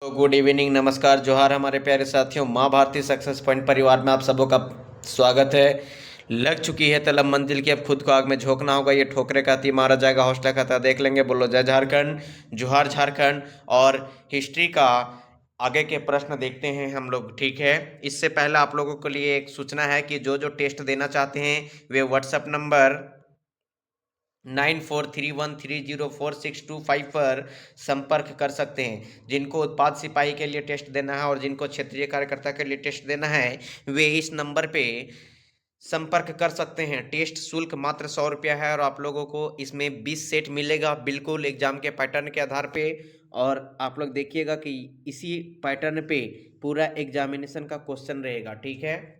तो good evening, नमस्कार, जोहार हमारे प्यारे साथियों। माँ भारती सक्सेस पॉइंट परिवार में आप सबों का स्वागत है। लग चुकी है तलब मंजिल की, अब खुद को आग में झोंकना होगा। ये ठोकरे खाती मारा जाएगा, हौसला खाता देख लेंगे। बोलो जय झारखंड, जोहार झारखंड। और हिस्ट्री का आगे के प्रश्न देखते हैं हम लोग, ठीक है। इससे पहले आप लोगों के लिए एक सूचना है कि जो जो टेस्ट देना चाहते हैं वे व्हाट्सएप नंबर 9431304625 पर संपर्क कर सकते हैं। जिनको उत्पाद सिपाही के लिए टेस्ट देना है और जिनको क्षेत्रीय कार्यकर्ता के लिए टेस्ट देना है वे इस नंबर पे संपर्क कर सकते हैं। टेस्ट शुल्क मात्र 100 रुपया है और आप लोगों को इसमें 20 सेट मिलेगा, बिल्कुल एग्जाम के पैटर्न के आधार पे। और आप लोग देखिएगा कि इसी पैटर्न पे पूरा एग्जामिनेशन का क्वेश्चन रहेगा, ठीक है।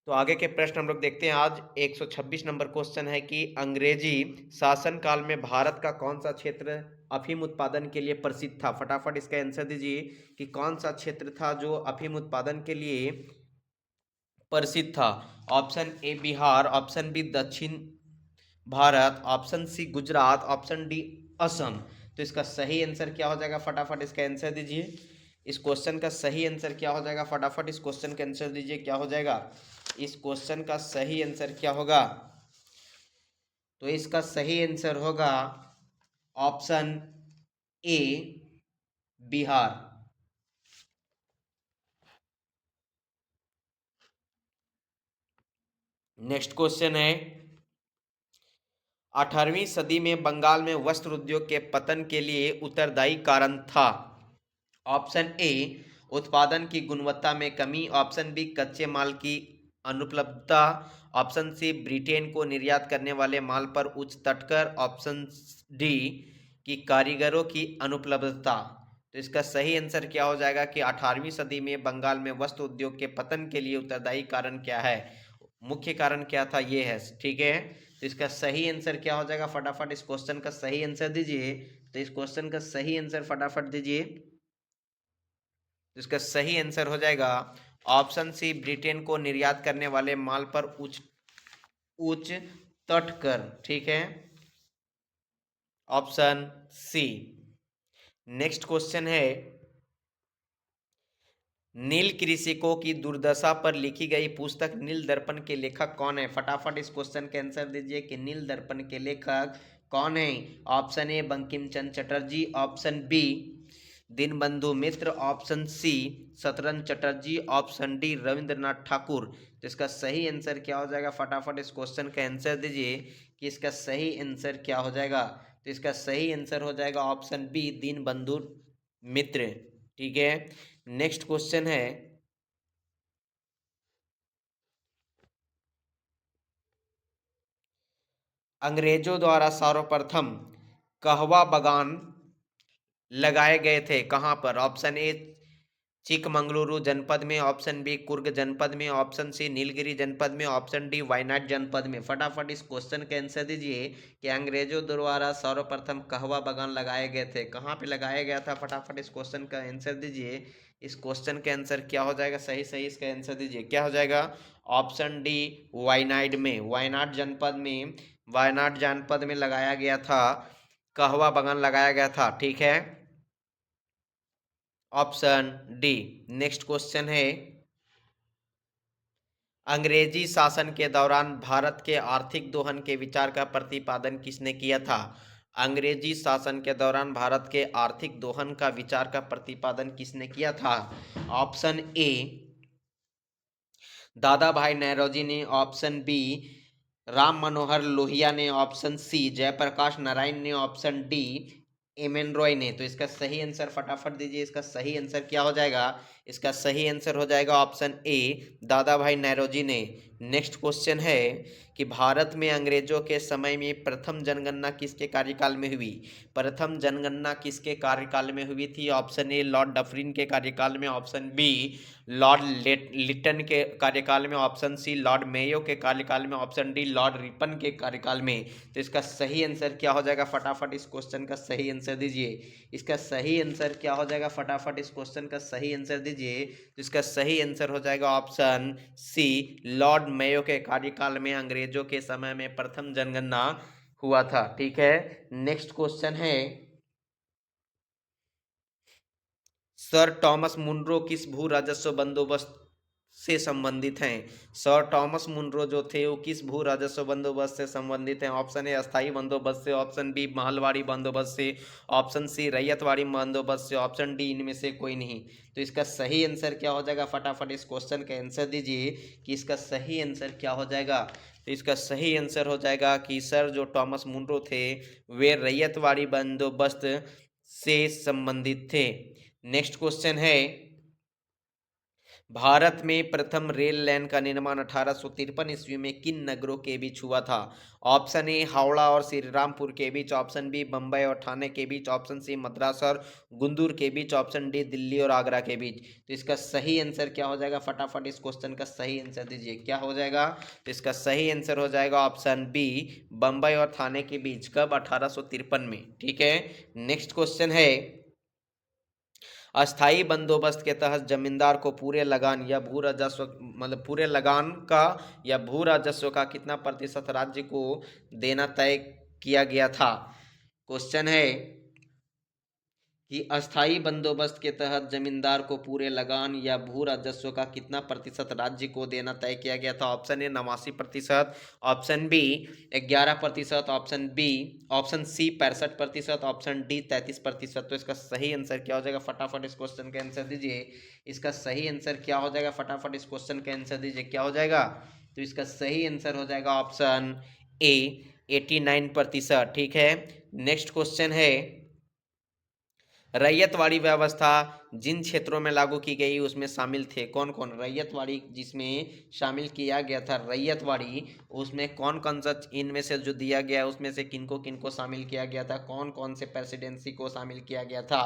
तो आगे के प्रश्न हम लोग देखते हैं। आज 126 नंबर क्वेश्चन है कि अंग्रेजी शासन काल में भारत का कौन सा क्षेत्र अफीम उत्पादन के लिए प्रसिद्ध था। फटाफट इसका आंसर दीजिए कि कौन सा क्षेत्र था जो अफीम उत्पादन के लिए प्रसिद्ध था। Option A Bihar, option B दक्षिण भारत, option C Gujarat, option D Assam. तो इसका सही आंसर क्या हो जाएगा, फटाफट इसका आंसर दीजिए। इस क्वेश्चन का सही आंसर क्या हो जाएगा, फटाफट इस क्वेश्चन का आंसर दीजिए। क्या हो जाएगा इस क्वेश्चन का सही आंसर, क्या होगा। तो इसका सही आंसर होगा option A Bihar. Next question है 18वीं सदी में बंगाल में वस्त्र उद्योग के पतन के लिए उत्तरदायी कारण था। ऑप्शन ए उत्पादन की गुणवत्ता में कमी, ऑप्शन बी कच्चे माल की अनुपलब्धता, ऑप्शन सी ब्रिटेन को निर्यात करने वाले माल पर उच्च तटकर, ऑप्शन डी की कारीगरों की अनुपलब्धता। तो इसका सही आंसर क्या हो जाएगा कि 18वीं सदी में बंगाल में वस्त्र उद्योग के पतन के लिए उत्तरदायी कारण क्या है, मुख्य कारण क्या था, ये है, ठीक है। तो इसका सही आंसर क्या हो जाएगा, फटाफट इस क्वेश्चन का सही आंसर दीजिए। तो इस क्वेश्चन का सही आंसर फटाफट दीजिए। तो इसका सही आंसर हो जाएगा ऑप्शन सी ब्रिटेन को निर्यात करने वाले माल पर उच्च उच्च तट कर, ठीक है, ऑप्शन सी। नेक्स्ट क्वेश्चन है नील कृषकों की दुर्दशा पर लिखी गई पुस्तक नील दर्पण के लेखक कौन है। फटाफट इस क्वेश्चन के आंसर दीजिए कि नील दर्पण के लेखक कौन है। Option A Bankim Chandra Chatterjee, option B Dinabandhu Mitra, option C शतरंज चटर्जी, ऑप्शन डी रविंद्रनाथ ठाकुर। तो इसका सही आंसर क्या हो जाएगा, फटाफट इस क्वेश्चन का आंसर दीजिए कि इसका सही आंसर क्या हो जाएगा। तो इसका सही आंसर हो जाएगा ऑप्शन बी दीनबंधु मित्र, ठीक है। नेक्स्ट क्वेश्चन है अंग्रेजों द्वारा सर्वप्रथम कहवा बागान लगाए गए थे कहां पर। ऑप्शन ए चिकमंगलुरु जनपद में, ऑप्शन बी कुर्ग जनपद में, ऑप्शन सी नीलगिरी जनपद में, ऑप्शन डी वायनाड जनपद में। फटाफट इस क्वेश्चन के आंसर दीजिए कि अंग्रेजों द्वारा सर्वप्रथम कहवा बागान लगाए गए थे कहां पे लगाया गया था। फटाफट इस क्वेश्चन का आंसर दीजिए। इस क्वेश्चन के आंसर क्या हो जाएगा, सही सही इसका आंसर दीजिए। क्या हो जाएगा, ऑप्शन डी वायनाड में, वायनाड जनपद में, वायनाड जनपद में लगाया गया था, कहवा बागान लगाया गया था, ठीक है, ऑप्शन डी। नेक्स्ट क्वेश्चन है अंग्रेजी शासन के दौरान भारत के आर्थिक दोहन के विचार का प्रतिपादन किसने किया था। अंग्रेजी शासन के दौरान भारत के आर्थिक दोहन का विचार का प्रतिपादन किसने किया था। ऑप्शन ए दादा भाई नौरोजी ने, ऑप्शन बी राम मनोहर लोहिया ने, ऑप्शन सी जयप्रकाश नारायण ने, option D M N Roy ने। तो इसका सही आंसर फटाफट दीजिए। इसका सही आंसर क्या हो जाएगा, इसका सही आंसर हो जाएगा ऑप्शन ए दादा भाई नौरोजी ने। नेक्स्ट क्वेश्चन है कि भारत में अंग्रेजों के समय में प्रथम जनगणना किसके कार्यकाल में हुई। प्रथम जनगणना किसके कार्यकाल में हुई थी। ऑप्शन ए लॉर्ड डफरिन के कार्यकाल में, ऑप्शन बी लॉर्ड लिटन के कार्यकाल में, ऑप्शन सी लॉर्ड मेयो के कार्यकाल में, ऑप्शन डी लॉर्ड रिपन के कार्यकाल में। तो इसका सही आंसर क्या हो जाएगा, फटाफट इस क्वेश्चन का सही आंसर दीजिए। इसका सही आंसर क्या हो जाएगा, फटाफट इस क्वेश्चन का सही आंसर दीजिए। तो इसका सही आंसर हो जाएगा ऑप्शन सी लॉर्ड मेयो के कार्यकाल में अंग्रेजों के समय में प्रथम जनगणना हुआ था, ठीक है। नेक्स्ट क्वेश्चन है सर टॉमस मुनरो किस भू राजस्व बंदोबस्त से संबंधित हैं? सर टॉमस मुनरो जो थे वो किस भू राजस्व बंदोबस्त से संबंधित हैं? ऑप्शन ए अस्थाई बंदोबस्त से, ऑप्शन बी महलवाड़ी बंदोबस्त से, ऑप्शन सी रैयतवाड़ी बंदोबस्त से, ऑप्शन डी इनमें से कोई नहीं। तो इसका सही आंसर क्या हो जाएगा? फटाफट इस क्वेश्चन का आंसर दीजिए कि इसका सही आंसर क्या हो जाएगा। तो इसका सही आंसर हो जाएगा कि सर जो टॉमस मुनरो थे वे रैयतवाड़ी बंदोबस्त से संबंधित थे। नेक्स्ट क्वेश्चन है, भारत में प्रथम रेल लाइन का निर्माण 1853 ईस्वी में किन नगरों के बीच हुआ था? ऑप्शन ए हावड़ा और श्री रामपुर के बीच, ऑप्शन बी बम्बई और ठाणे के बीच, ऑप्शन सी मद्रास और गुंदूर के बीच, ऑप्शन डी दिल्ली और आगरा के बीच। तो इसका सही आंसर क्या हो जाएगा? फटाफट इस क्वेश्चन का सही आंसर दीजिए, क्या हो जाएगा? तो इसका सही आंसर हो जाएगा ऑप्शन बी बम्बई और ठाणे के बीच। कब? 1853 में। ठीक है। नेक्स्ट क्वेश्चन है, अस्थाई बंदोबस्त के तहत जमींदार को पूरे लगान या भू राजस्व मतलब पूरे लगान का या भू राजस्व का कितना प्रतिशत राज्य को देना तय किया गया था? क्वेश्चन है कि अस्थाई बंदोबस्त के तहत जमींदार को पूरे लगान या भू राजस्व का कितना प्रतिशत राज्य को देना तय किया गया था? Option A 89%, option B 11%, option C 65%, option D 33%। तो इसका सही आंसर क्या हो जाएगा? फटाफट इस क्वेश्चन का आंसर दीजिए। इसका सही आंसर क्या हो जाएगा? फटाफट इस क्वेश्चन का आंसर दीजिए, क्या हो जाएगा? तो इसका सही आंसर हो जाएगा ऑप्शन ए 89%। ठीक है। नेक्स्ट क्वेश्चन है, रैयतवाड़ी व्यवस्था जिन क्षेत्रों में लागू की गई उसमें शामिल थे कौन कौन? रैयतवाड़ी जिसमें शामिल किया गया था रैयतवाड़ी, उसमें कौन कौन सा इनमें से जो दिया गया है उसमें से किनको किनको शामिल किया गया था? कौन कौन से प्रेसिडेंसी को शामिल किया गया था?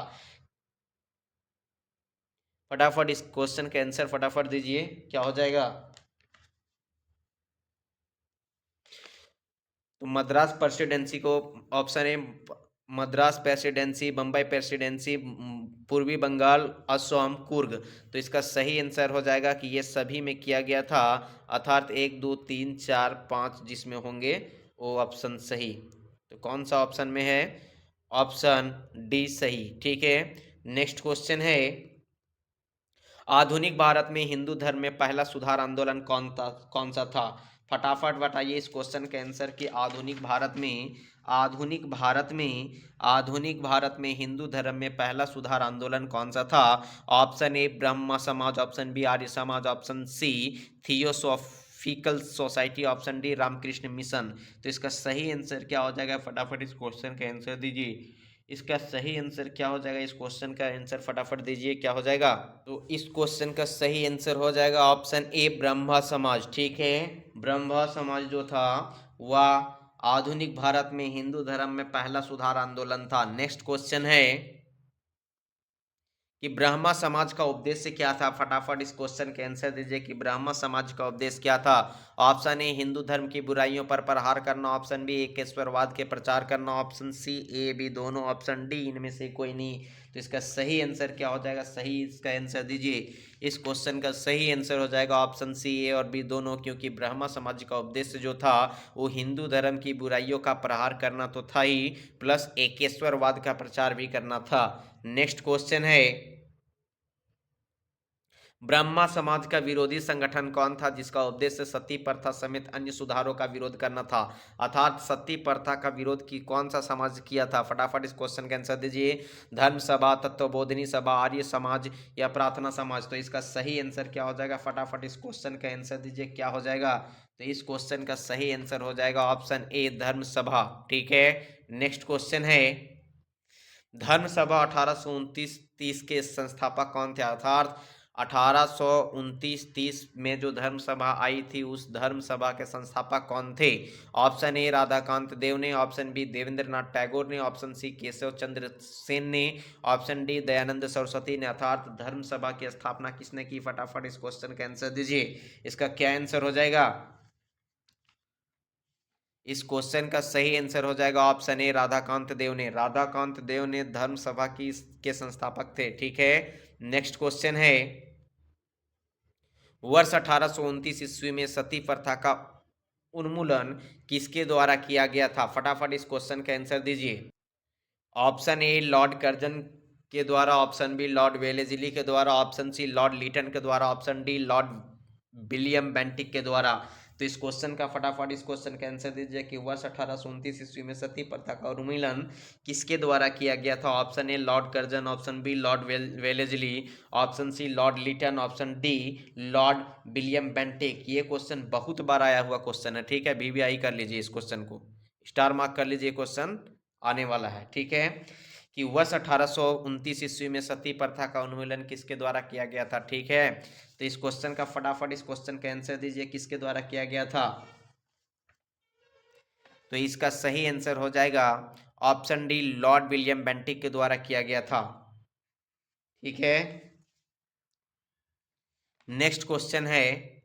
फटाफट इस क्वेश्चन का आंसर फटाफट दीजिए, क्या हो जाएगा? तो मद्रास प्रेसिडेंसी को, option A Madras presidency, Bombay presidency, पूर्वी बंगाल, असम, कुर्ग। तो इसका सही आंसर हो जाएगा कि ये सभी में किया गया था, अर्थात 1 2 3 4 5 जिसमें होंगे वो ऑप्शन सही। तो कौन सा ऑप्शन में है? ऑप्शन डी सही। ठीक है। नेक्स्ट क्वेश्चन है, आधुनिक भारत में हिंदू धर्म में पहला सुधार आंदोलन कौन सा था? फटाफट बताइए इस क्वेश्चन के आंसर कि आधुनिक भारत में हिंदू धर्म में पहला सुधार आंदोलन कौन सा था? ऑप्शन ए ब्रह्म समाज, option B Arya Samaj, option C theosophical society, option D Ramakrishna mission. तो इसका सही आंसर क्या हो जाएगा? फटाफट इस क्वेश्चन का आंसर दीजिए। इसका सही आंसर क्या हो जाएगा? इस क्वेश्चन का आंसर फटाफट दीजिए, क्या हो जाएगा? तो इस क्वेश्चन का सही आंसर हो जाएगा ऑप्शन ए ब्रह्मा समाज। ठीक है। ब्रह्मा समाज जो था वह आधुनिक भारत में हिंदू धर्म में पहला सुधार आंदोलन था। नेक्स्ट क्वेश्चन है कि ब्रह्मा समाज का उद्देश्य क्या था? फटाफट इस क्वेश्चन के आंसर दीजिए कि ब्रह्मा समाज का उद्देश्य क्या था? ऑप्शन ए हिंदू धर्म की बुराइयों पर प्रहार करना, ऑप्शन बी एकेश्वरवाद के प्रचार करना, ऑप्शन सी ए बी दोनों, ऑप्शन डी इनमें से कोई नहीं। तो इसका सही आंसर क्या हो जाएगा? सही इसका आंसर दीजिए। इस क्वेश्चन का सही आंसर हो जाएगा ऑप्शन सी ए और बी दोनों, क्योंकि ब्रह्मा समाज का उद्देश्य जो था वो हिंदू धर्म की बुराइयों का प्रहार करना तो था ही, प्लस एकेश्वरवाद का प्रचार भी करना था। नेक्स्ट क्वेश्चन है, ब्रह्मा समाज का विरोधी संगठन कौन था जिसका उद्देश्य सती प्रथा समेत अन्य सुधारों का विरोध करना था? अर्थात सती प्रथा का विरोध की कौन सा समाज किया था? फटाफट इस क्वेश्चन का आंसर दीजिए। धर्म सभा, तत्वबोधिनी सभा, आर्य समाज या प्रार्थना समाज। तो इसका सही आंसर क्या हो जाएगा? फटाफट इस क्वेश्चन का आंसर दीजिए, क्या हो जाएगा? तो इस क्वेश्चन का सही आंसर हो जाएगा ऑप्शन ए धर्म सभा। ठीक है। नेक्स्ट क्वेश्चन है, धर्म सभा 1829-30 के संस्थापक कौन थे? अर्थात 1829-30 में जो धर्म सभा आई थी उस धर्म सभा के संस्थापक कौन थे? ऑप्शन ए राधाकांत देव ने, ऑप्शन बी देवेंद्रनाथ टैगोर ने, ऑप्शन सी केशव चंद्र सेन ने, ऑप्शन डी दयानंद सरस्वती ने। अर्थात धर्म सभा की स्थापना किसने की? फटाफट इस क्वेश्चन का आंसर दीजिए। इसका क्या आंसर हो जाएगा? इस क्वेश्चन का सही आंसर हो जाएगा ऑप्शन ए राधाकांत देव ने। राधाकांत देव ने धर्म सभा की के संस्थापक थे। ठीक है। नेक्स्ट क्वेश्चन है, वर्ष 1829 ईस्वी में सती प्रथा का उन्मूलन किसके द्वारा किया गया था? फटाफट इस क्वेश्चन का आंसर दीजिए। ऑप्शन ए लॉर्ड कर्जन के द्वारा, ऑप्शन बी लॉर्ड वेलेस्ली के द्वारा, ऑप्शन सी लॉर्ड लीटन के द्वारा, option D Lord William Bentinck के द्वारा। तो इस क्वेश्चन का फटाफट इस क्वेश्चन का आंसर दीजिए कि वर्ष 1829 ईस्वी में सती प्रथा का उन्मूलन किसके द्वारा किया गया था। Option A Lord Curzon, option B Lord Wellesley, option C Lord Lytton, option D Lord William Bentinck. ये क्वेश्चन बहुत बार आया हुआ क्वेश्चन है, ठीक है। वीवीआई कर लीजिए, इस क्वेश्चन को स्टार मार्क कर लीजिए, क्वेश्चन आने वाला है, ठीक है। कि वर्ष 1829 ईस्वी में सती प्रथा का उन्मूलन किसके द्वारा किया गया था, ठीक है। तो इस क्वेश्चन का फटाफट इस क्वेश्चन का आंसर दीजिए, किसके द्वारा किया गया था। तो इसका सही आंसर हो जाएगा option D Lord William Bentinck के द्वारा किया गया था, ठीक है। नेक्स्ट क्वेश्चन है,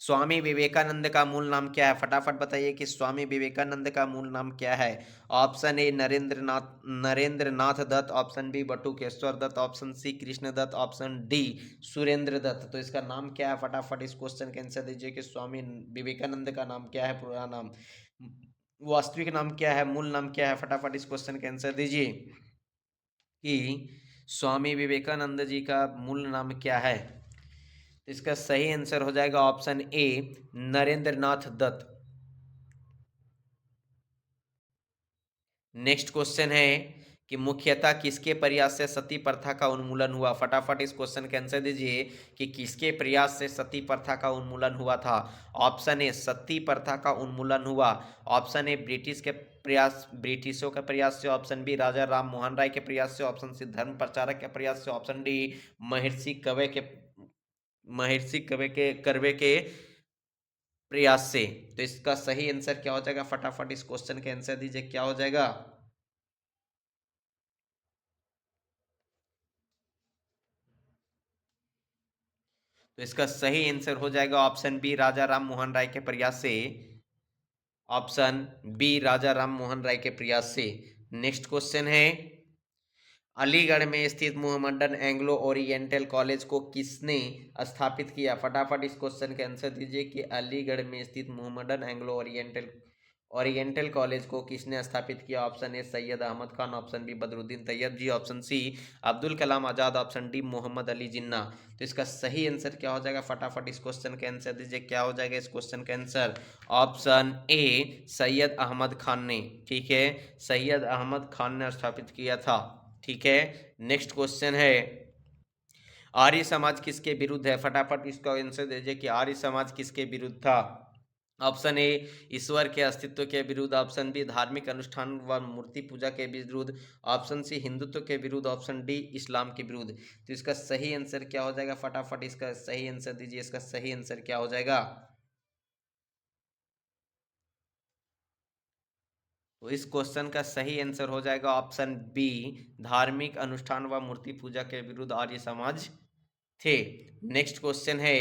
स्वामी विवेकानंद का मूल नाम क्या है। फटाफट बताइए कि स्वामी विवेकानंद का मूल नाम क्या है। Option A Narendra Nath Datta, option B Batukeshwar Dutt, option C Krishna Dutt, option D Surendra Dutt. तो इसका नाम क्या है, फटाफट इस क्वेश्चन का आंसर दीजिए कि स्वामी विवेकानंद का नाम क्या है, पूरा नाम, वास्तविक नाम क्या है, मूल नाम क्या है। फटाफट इस क्वेश्चन का आंसर दीजिए कि स्वामी विवेकानंद जी का मूल नाम क्या है। इसका सही आंसर हो जाएगा option A Narendra Nath Datta. Next question है कि मुख्यतः किसके प्रयास से सती प्रथा का उन्मूलन हुआ। फटाफट इस क्वेश्चन का आंसर दीजिए कि किसके प्रयास से सती प्रथा का उन्मूलन हुआ था। ऑप्शन ए सती प्रथा का उन्मूलन हुआ, ऑप्शन ए ब्रिटिशों के प्रयास से, ऑप्शन बी राजा राम मोहन राय के प्रयास से, ऑप्शन सी धर्म प्रचारक के प्रयास से, ऑप्शन डी महर्षि कर्वे के प्रयास से। तो इसका सही आंसर क्या हो जाएगा, फटाफट इस क्वेश्चन के आंसर दीजिए, क्या हो जाएगा। तो इसका सही आंसर हो जाएगा ऑप्शन बी राजा राम मोहन राय के प्रयास से, ऑप्शन बी राजा राम मोहन राय के प्रयास से। नेक्स्ट क्वेश्चन है, अलीगढ़ में स्थित मोहम्मडन एंग्लो ओरिएंटल कॉलेज को किसने स्थापित किया। फटाफट इस क्वेश्चन के आंसर दीजिए कि अलीगढ़ में स्थित मोहम्मडन एंग्लो ओरिएंटल कॉलेज को किसने स्थापित किया। Option A Syed Ahmad Khan, option B Badruddin Tyabji, option C Abdul Kalam Azad, option D Mohammad Ali Jinnah. तो इसका सही आंसर क्या हो जाएगा, फटाफट इस क्वेश्चन का आंसर दीजिए, क्या हो जाएगा इस क्वेश्चन का answer. Option A Syed Ahmad Khan ने, ठीक है, सैयद अहमद खान ने स्थापित किया था, ठीक है। नेक्स्ट क्वेश्चन है, आर्य समाज किसके विरुद्ध है। फटाफट इसका आंसर दीजिए कि आर्य समाज किसके विरुद्ध था। ऑप्शन ए ईश्वर के अस्तित्व के विरुद्ध, ऑप्शन बी धार्मिक अनुष्ठान व मूर्ति पूजा के विरुद्ध, ऑप्शन सी हिंदुत्व के विरुद्ध, ऑप्शन डी इस्लाम के विरुद्ध। तो इसका सही आंसर क्या हो जाएगा, फटाफट इसका सही आंसर दीजिए, इसका सही आंसर क्या हो जाएगा। तो इस क्वेश्चन का सही आंसर हो जाएगा ऑप्शन बी धार्मिक अनुष्ठान व मूर्ति पूजा के विरुद्ध आर्य समाज थे। नेक्स्ट क्वेश्चन है,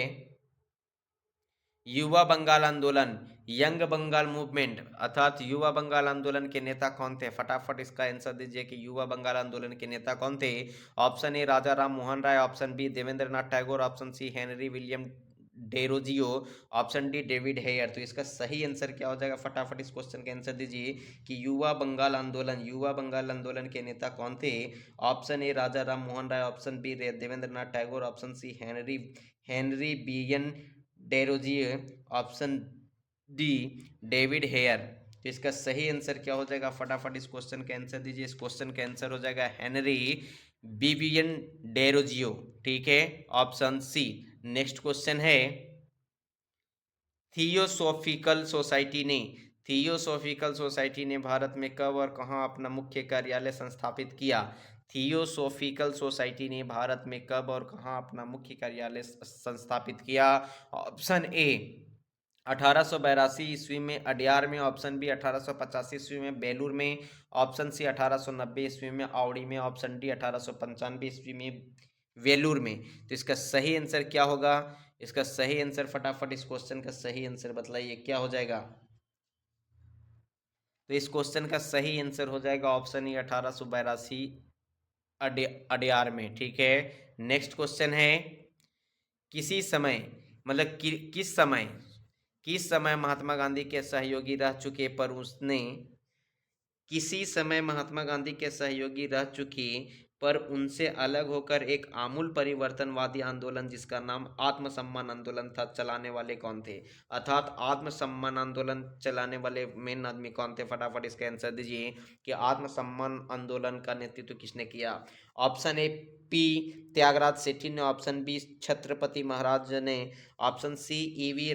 युवा बंगाल आंदोलन यंग बंगाल मूवमेंट अर्थात युवा बंगाल आंदोलन के नेता कौन थे। फटाफट इसका आंसर दीजिए कि युवा बंगाल आंदोलन के नेता कौन थे। Option A Raja Ram Mohan Roy, option B Devendra Nath Tagore, option C Henry William Derozio, option D David Hare. तो इसका सही आंसर क्या हो जाएगा, फटाफट इस क्वेश्चन का आंसर दीजिए कि युवा बंगाल आंदोलन के नेता कौन थे। Option A Raja Ram Mohan Roy, option B Devendra Nath Tagore, option C Henry Vivian Derozio, option D David Hare. तो इसका सही आंसर क्या हो जाएगा, फटाफट इस क्वेश्चन का आंसर दीजिए, इस क्वेश्चन का आंसर हो जाएगा हेनरी बिबियन डेरोजियो, ठीक है, ऑप्शन सी। नेक्स्ट क्वेश्चन है, थियोसॉफिकल सोसाइटी ने भारत में कब और कहां अपना मुख्य कार्यालय संस्थापित किया। थियोसॉफिकल सोसाइटी ने भारत में कब और कहां अपना मुख्य कार्यालय संस्थापित किया। ऑप्शन ए 1882 ईस्वी में अडयार में, ऑप्शन बी 1885 ईस्वी में बेलूर में, ऑप्शन सी 1890 ईस्वी में आवड़ी में, ऑप्शन डी 1895 ईस्वी में वेलूर में। तो इसका सही आंसर क्या होगा, इसका सही आंसर फटाफट इस क्वेश्चन का सही आंसर बतलाइए, क्या हो जाएगा। तो इस क्वेश्चन का सही आंसर हो जाएगा ऑप्शन ई 1882 अडयार में, ठीक है। नेक्स्ट क्वेश्चन है, किसी समय मतलब किस समय महात्मा गांधी के सहयोगी रह चुके पर उसने किसी समय महात्मा गांधी के सहयोगी रह चुकी पर उनसे अलग होकर एक आमूल परिवर्तनवादी आंदोलन जिसका नाम आत्मसम्मान आंदोलन था, चलाने वाले कौन थे? अर्थात आत्मसम्मान आंदोलन चलाने वाले मेन आदमी कौन थे? फटाफट इसका आंसर दीजिए कि आत्मसम्मान आंदोलन का नेतृत्व किसने किया। Option A P Thyagaraja Sethi ने, ऑप्शन बी छत्रपति महाराज ने, option C E V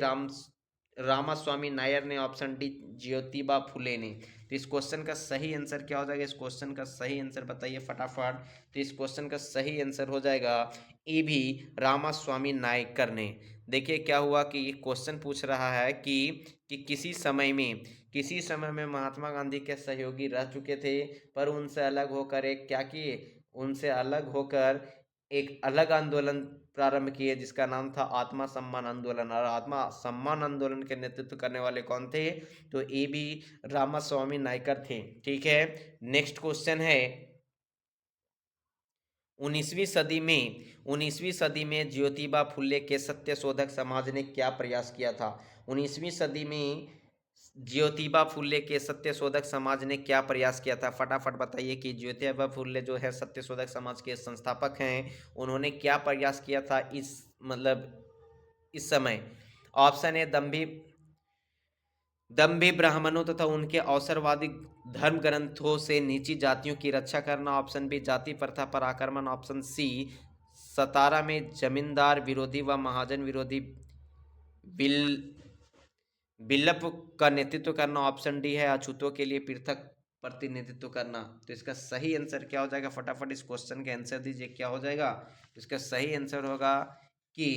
Ramaswamy Nair ने, ऑप्शन डी ज्योतिबा फुले ने। तो इस क्वेश्चन का सही आंसर क्या हो जाएगा? इस क्वेश्चन का सही आंसर बताइए फटाफट। तो इस क्वेश्चन का सही आंसर हो जाएगा ए भी रामास्वामी नायकर ने। देखिए क्या हुआ कि ये क्वेश्चन पूछ रहा है कि किसी समय में महात्मा गांधी के सहयोगी रह चुके थे पर उनसे अलग होकर एक क्या किए, उनसे अलग होकर एक अलग आंदोलन प्रारंभ किए जिसका नाम था आत्मा सम्मान आंदोलन। और आत्मा सम्मान आंदोलन के नेतृत्व करने वाले कौन थे? तो ए बी रामास्वामी नायकर थे। ठीक है, नेक्स्ट क्वेश्चन है 19वीं सदी में ज्योतिबा फुले के सत्यशोधक समाज ने क्या प्रयास किया था? 19वीं सदी में ज्योतिबा फुले के सत्यशोधक समाज ने क्या प्रयास किया था? फटाफट बताइए कि ज्योतिबा फुले जो है सत्यशोधक समाज के संस्थापक हैं, उन्होंने क्या प्रयास किया था इस समय? ऑप्शन ए दंभी ब्राह्मणों तथा उनके अवसरवादी धर्म ग्रंथों से नीची जातियों की रक्षा करना, ऑप्शन बी जाति प्रथा पर आक्रमण, ऑप्शन सी सतारा में जमींदार विरोधी व महाजन विरोधी बिल बिल्लप का नेतृत्व करना, ऑप्शन डी है अछूतों के लिए पृथक प्रतिनिधित्व करना। तो इसका सही आंसर क्या हो जाएगा? फटाफट इस क्वेश्चन के आंसर दीजिए, क्या हो जाएगा? इसका सही आंसर होगा कि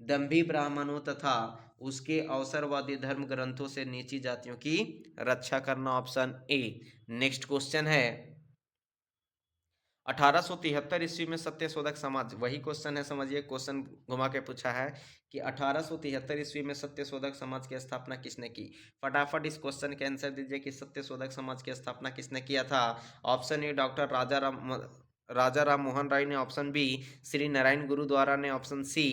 दंभी ब्राह्मणों तथा उसके अवसरवादी धर्म ग्रंथों से नीची जातियों की रक्षा करना, ऑप्शन ए। नेक्स्ट क्वेश्चन है 1873 ईस्वी में सत्यशोधक समाज, वही क्वेश्चन है, समझिए क्वेश्चन घुमा के पूछा है कि 1873 ईस्वी में सत्यशोधक समाज की स्थापना किसने की? फटाफट इस क्वेश्चन के आंसर दीजिए कि सत्यशोधक समाज की स्थापना किसने किया था। ऑप्शन ए डॉक्टर राजा राम मोहन राय ने, ऑप्शन बी श्री नारायण गुरुद्वारा ने, ऑप्शन सी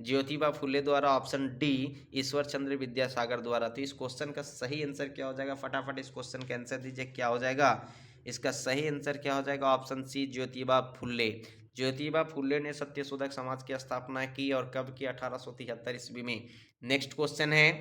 ज्योतिबा फुले द्वारा, ऑप्शन डी ईश्वर चंद्र विद्यासागर द्वारा। तो इस क्वेश्चन का सही आंसर क्या हो जाएगा? फटाफट इस क्वेश्चन का आंसर दीजिए, क्या हो जाएगा? इसका सही आंसर क्या हो जाएगा? Option C Jyotiba Phule. ज्योतिबा फुले ने सत्यशोधक समाज की स्थापना की और कब की? 1873 ईस्वी में। नेक्स्ट क्वेश्चन है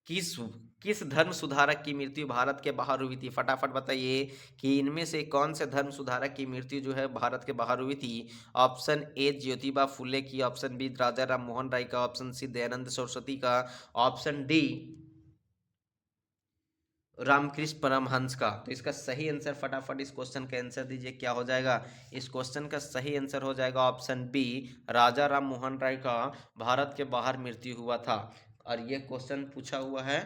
किस किस धर्म सुधारक की मृत्यु भारत के बाहर हुई थी? फटाफट बताइए कि इनमें से कौन से धर्म सुधारक की मृत्यु जो है भारत के बाहर हुई थी। ऑप्शन ए ज्योतिबा फुले की, ऑप्शन बी राजा राम मोहन राय का, ऑप्शन सी दयानंद सरस्वती का, ऑप्शन डी रामकृष्ण परमहंस का। तो इसका सही आंसर फटाफट इस क्वेश्चन का आंसर दीजिए, क्या हो जाएगा? इस क्वेश्चन का सही आंसर हो जाएगा ऑप्शन बी राजा राम मोहन राय का भारत के बाहर मृत्यु हुआ था। और ये क्वेश्चन पूछा हुआ है,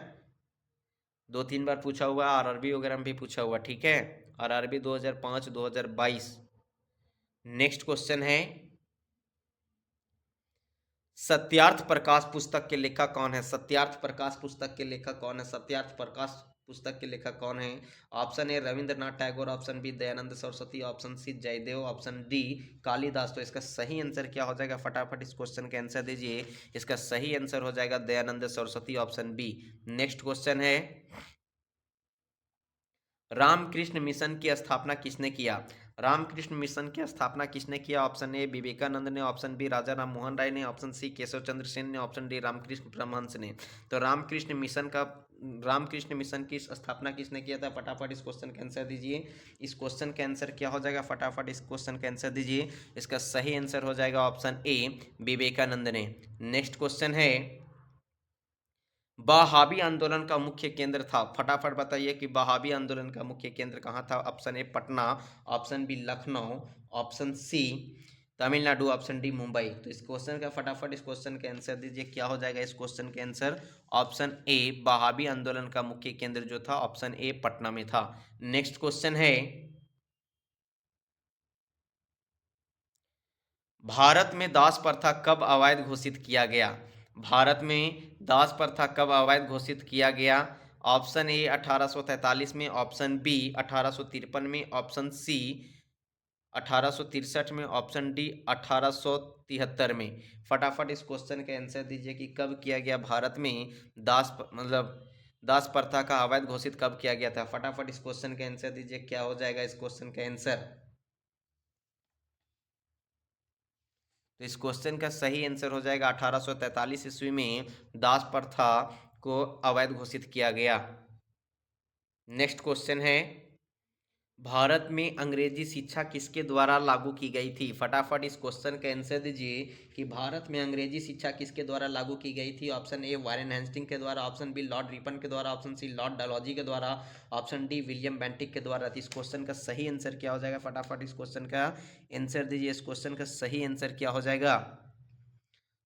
2-3 बार पूछा हुआ है, आरआरबी वगैरह में भी पूछा हुआ, ठीक है, आरआरबी 2005 2022। नेक्स्ट क्वेश्चन है सत्यार्थ प्रकाश पुस्तक के लेखक कौन है? सत्यार्थ प्रकाश पुस्तक के लेखक कौन है? सत्यार्थ प्रकाश पुस्तक के लेखक कौन है? Option A Rabindranath Tagore, option B Dayanand Saraswati, option C Jayadev, option D Kalidas. तो इसका सही आंसर क्या हो जाएगा? फटाफट इस क्वेश्चन के आंसर दीजिए। इसका सही आंसर हो जाएगा Dayanand Saraswati, option B. Next question है रामकृष्ण मिशन की स्थापना किसने किया? रामकृष्ण मिशन की स्थापना किसने किया? ऑप्शन ए विवेकानंद ने, ऑप्शन बी राजा राम मोहन राय ने, ऑप्शन सी केशव चंद्र सेन ने, ऑप्शन डी रामकृष्ण परमहंस ने। तो रामकृष्ण मिशन की स्थापना किसने किया था? फटाफट इस क्वेश्चन का आंसर दीजिए। इस क्वेश्चन का आंसर क्या हो जाएगा? फटाफट इस क्वेश्चन का आंसर दीजिए। इसका सही आंसर हो जाएगा ऑप्शन ए विवेकानंद ने। नेक्स्ट क्वेश्चन है बहावी आंदोलन का मुख्य केंद्र था। फटाफट बताइए कि बहावी आंदोलन का मुख्य केंद्र कहाँ था? Option A Patna, option B Lucknow, option C Tamil Nadu, option D Mumbai. तो इस क्वेश्चन का फटाफट इस क्वेश्चन के आंसर दीजिए, क्या हो जाएगा? इस क्वेश्चन के आंसर ऑप्शन ए बहावी आंदोलन का मुख्य केंद्र जो था ऑप्शन ए पटना में था। नेक्स्ट क्वेश्चन है भारत में दास प्रथा कब अवैध घोषित किया गया? भारत में दास प्रथा कब अवैध घोषित किया गया? ऑप्शन ए 1843 में, ऑप्शन बी 1853 में, ऑप्शन सी 1863 में, ऑप्शन डी 1873 में। फटाफट इस क्वेश्चन का आंसर दीजिए कि कब किया गया भारत में दास प्रथा का अवैध घोषित कब किया गया था? फटाफट इस क्वेश्चन का आंसर दीजिए, क्या हो जाएगा इस क्वेश्चन का आंसर? तो इस क्वेश्चन का सही आंसर हो जाएगा 1843 ईस्वी में दास प्रथा को अवैध घोषित किया गया। नेक्स्ट क्वेश्चन है, भारत में अंग्रेजी शिक्षा किसके द्वारा लागू की गई थी? फटाफट इस क्वेश्चन का आंसर दीजिए कि भारत में अंग्रेजी शिक्षा किसके द्वारा लागू की गई थी? ऑप्शन ए वारेन हेस्टिंग के द्वारा, ऑप्शन बी लॉर्ड रिपन के द्वारा, ऑप्शन सी लॉर्ड डलहौजी के द्वारा, ऑप्शन डी विलियम बेंटिक के द्वारा। तो इस क्वेश्चन का सही आंसर क्या हो जाएगा? फटाफट इस क्वेश्चन का आंसर दीजिए, इस क्वेश्चन का सही आंसर क्या हो जाएगा?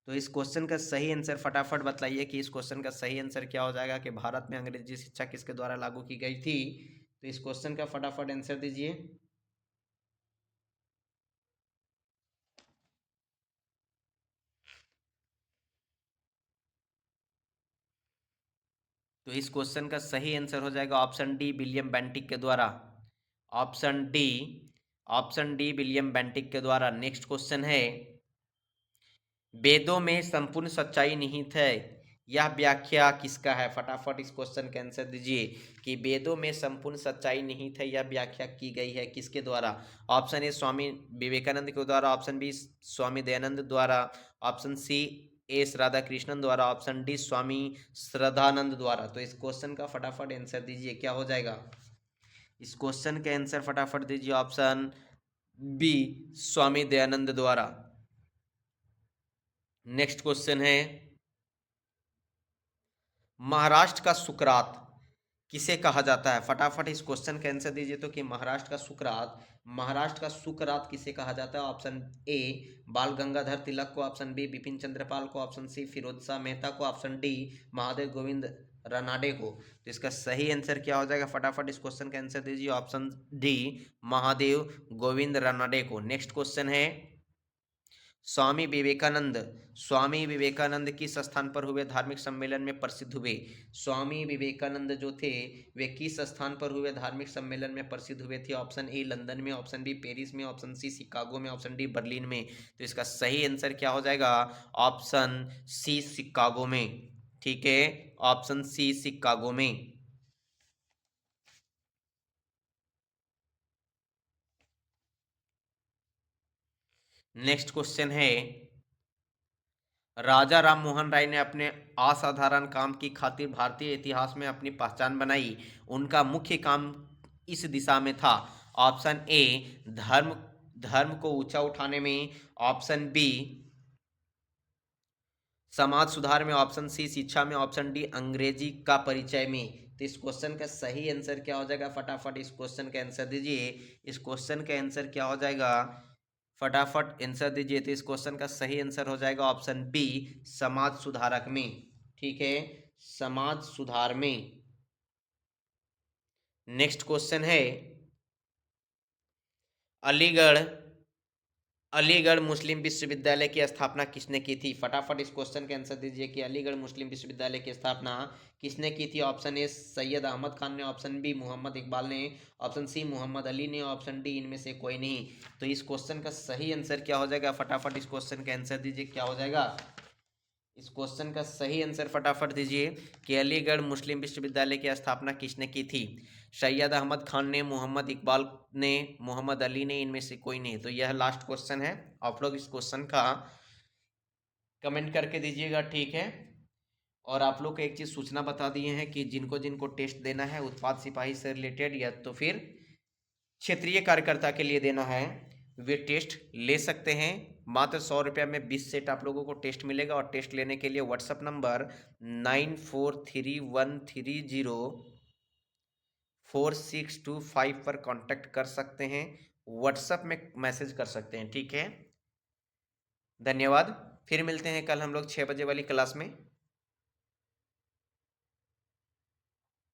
तो इस क्वेश्चन का सही आंसर फटाफट बताइए कि इस क्वेश्चन का सही आंसर क्या हो जाएगा कि भारत में अंग्रेजी शिक्षा किसके द्वारा लागू की गई थी? तो इस क्वेश्चन का फटाफट आंसर दीजिए। तो इस क्वेश्चन का सही आंसर हो जाएगा ऑप्शन डी विलियम बेंटिक के द्वारा। Option D, option D William Bentinck के द्वारा। नेक्स्ट क्वेश्चन है, वेदों में संपूर्ण सच्चाई निहित है, यह व्याख्या किसका है? फटाफट इस क्वेश्चन का आंसर दीजिए कि वेदों में संपूर्ण सच्चाई निहित है, यह व्याख्या की गई है किसके द्वारा? ऑप्शन ए स्वामी विवेकानंद के द्वारा, ऑप्शन बी स्वामी दयानंद द्वारा, ऑप्शन सी एस राधाकृष्णन द्वारा, ऑप्शन डी स्वामी श्रद्धानंद द्वारा। तो इस क्वेश्चन का फटाफट आंसर दीजिए, क्या हो जाएगा? इस क्वेश्चन के आंसर फटाफट दीजिए, ऑप्शन बी स्वामी दयानंद द्वारा। नेक्स्ट क्वेश्चन है, महाराष्ट्र का सुकरात किसे कहा जाता है? फटाफट इस क्वेश्चन का आंसर दीजिए तो कि महाराष्ट्र का सुकरात, महाराष्ट्र का सुकरात किसे कहा जाता है? ऑप्शन ए बाल गंगाधर तिलक को, ऑप्शन बी बिपिन चंद्रपाल को, ऑप्शन सी फिरोज शाह मेहता को, ऑप्शन डी महादेव गोविंद रानाडे को। तो इसका सही आंसर क्या हो जाएगा? फटाफट इस क्वेश्चन का आंसर दीजिए, ऑप्शन डी महादेव गोविंद रानाडे को। नेक्स्ट क्वेश्चन है, स्वामी विवेकानंद, स्वामी विवेकानंद किस स्थान पर हुए धार्मिक सम्मेलन में प्रसिद्ध हुए? स्वामी विवेकानंद जो थे वे किस स्थान पर हुए धार्मिक सम्मेलन में प्रसिद्ध हुए थे? ऑप्शन ए लंदन में, ऑप्शन बी पेरिस में, ऑप्शन सी शिकागो में, ऑप्शन डी बर्लिन में। तो इसका सही आंसर क्या हो जाएगा? ऑप्शन सी शिकागो में। ठीक है, ऑप्शन सी शिकागो में। नेक्स्ट क्वेश्चन है, राजा राम मोहन राय ने अपने असाधारण काम की खातिर भारतीय इतिहास में अपनी पहचान बनाई, उनका मुख्य काम इस दिशा में था? ऑप्शन ए धर्म, धर्म को ऊंचा उठाने में, ऑप्शन बी समाज सुधार में, ऑप्शन सी शिक्षा में, ऑप्शन डी अंग्रेजी का परिचय में। तो इस क्वेश्चन का सही आंसर क्या हो जाएगा? फटाफट इस क्वेश्चन का आंसर दीजिए, इस क्वेश्चन का आंसर क्या हो जाएगा? फटाफट आंसर दीजिए। तो इस क्वेश्चन का सही आंसर हो जाएगा ऑप्शन बी समाज सुधारक में। ठीक है, समाज सुधार में। नेक्स्ट क्वेश्चन है, अलीगढ़, अलीगढ़ मुस्लिम विश्वविद्यालय की स्थापना किसने की थी? फटाफट इस क्वेश्चन का आंसर दीजिए कि अलीगढ़ मुस्लिम विश्वविद्यालय की स्थापना किसने की थी? ऑप्शन ए सैयद अहमद खान ने, ऑप्शन बी मोहम्मद इकबाल ने, ऑप्शन सी मोहम्मद अली ने, ऑप्शन डी इनमें से कोई नहीं। तो इस क्वेश्चन का सही आंसर क्या हो जाएगा? फटाफट इस क्वेश्चन का आंसर दीजिए, क्या हो जाएगा? इस क्वेश्चन का सही आंसर फटाफट दीजिए कि अलीगढ़ मुस्लिम विश्वविद्यालय की स्थापना किसने की थी? सैयद अहमद खान ने, मोहम्मद इकबाल ने, मोहम्मद अली ने, इनमें से कोई नहीं। तो यह लास्ट क्वेश्चन है, आप लोग इस क्वेश्चन का कमेंट करके दीजिएगा। ठीक है, और आप लोग को एक चीज़ सूचना बता दिए हैं कि जिनको जिनको टेस्ट देना है उत्पाद सिपाही से रिलेटेड या तो फिर क्षेत्रीय कार्यकर्ता के लिए देना है, वे टेस्ट ले सकते हैं। मात्र 100 रुपये में 20 सेट आप लोगों को टेस्ट मिलेगा। और टेस्ट लेने के लिए व्हाट्सअप नंबर 9431304625 पर कांटेक्ट कर सकते हैं, व्हाट्सअप में मैसेज कर सकते हैं। ठीक है, धन्यवाद। फिर मिलते हैं कल हम लोग 6 बजे वाली क्लास में।